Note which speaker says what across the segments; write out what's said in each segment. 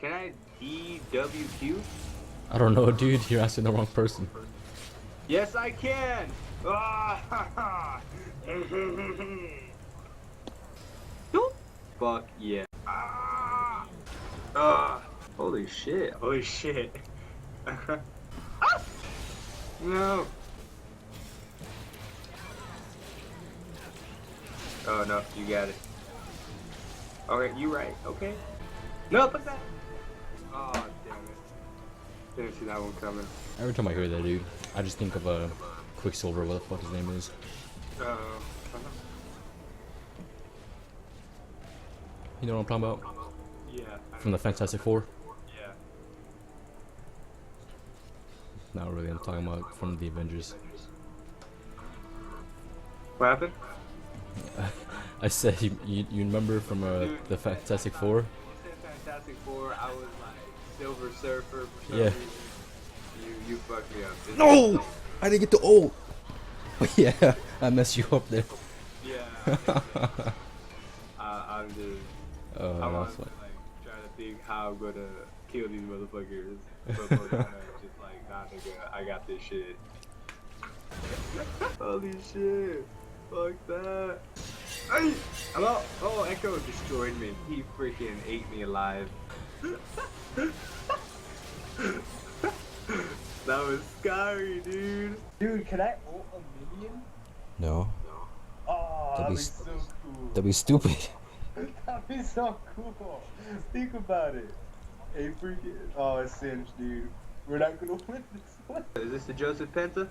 Speaker 1: Can I DWQ?
Speaker 2: I don't know, dude. You're asking the wrong person.
Speaker 1: Yes, I can. Fuck yeah. Holy shit. Holy shit. No. Oh no, you got it. Okay, you right. Okay. No, put that. Oh damn it. Didn't see that one coming.
Speaker 2: Every time I hear that, dude, I just think of Quicksilver, what the fuck his name is. You know what I'm talking about?
Speaker 1: Yeah.
Speaker 2: From the Fantastic Four?
Speaker 1: Yeah.
Speaker 2: Not really, I'm talking about from the Avengers.
Speaker 1: What happened?
Speaker 2: I said, you remember from the Fantastic Four?
Speaker 1: You said Fantastic Four, I was like Silver Surfer for some
Speaker 2: Yeah.
Speaker 1: reason. You fucked me up. This
Speaker 2: No! I didn't get the O! Yeah, I messed you up there.
Speaker 1: Yeah. I'm just. I'm
Speaker 2: That's
Speaker 1: honestly,
Speaker 2: fine.
Speaker 1: like trying to think how I'm gonna kill these motherfuckers. But most times, just like, nah, nigga, I got this shit. Holy shit. Fuck that. Hey! Hello? Oh, Echo destroyed me. He freaking ate me alive. That was scary, dude. Dude, can I ult a minion?
Speaker 2: No.
Speaker 1: Oh,
Speaker 2: That'd be
Speaker 1: so cool.
Speaker 2: That'd be stupid.
Speaker 1: That'd be so cool. Think about it. Hey, freaking. Oh, it's Singe, dude. We're not gonna win this one. Is this the Joseph Penta?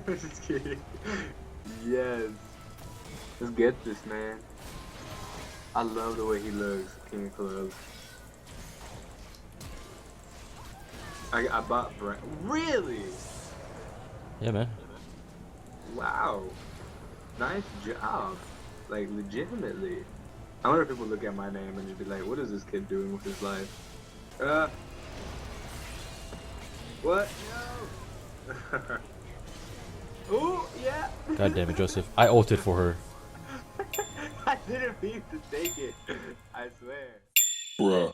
Speaker 1: Just kidding. Yes. Let's get this, man. I love the way he looks, King of Clubs. I bought Brent. Really?
Speaker 2: Yeah, man.
Speaker 1: Wow. Nice job. Like, legitimately. I wonder if people look at my name and just be like, what is this kid doing with his life? What? No! Ooh, yeah!
Speaker 2: God damn it, Joseph. I ulted for her.
Speaker 1: I didn't mean to take it. I swear.
Speaker 3: Bruh.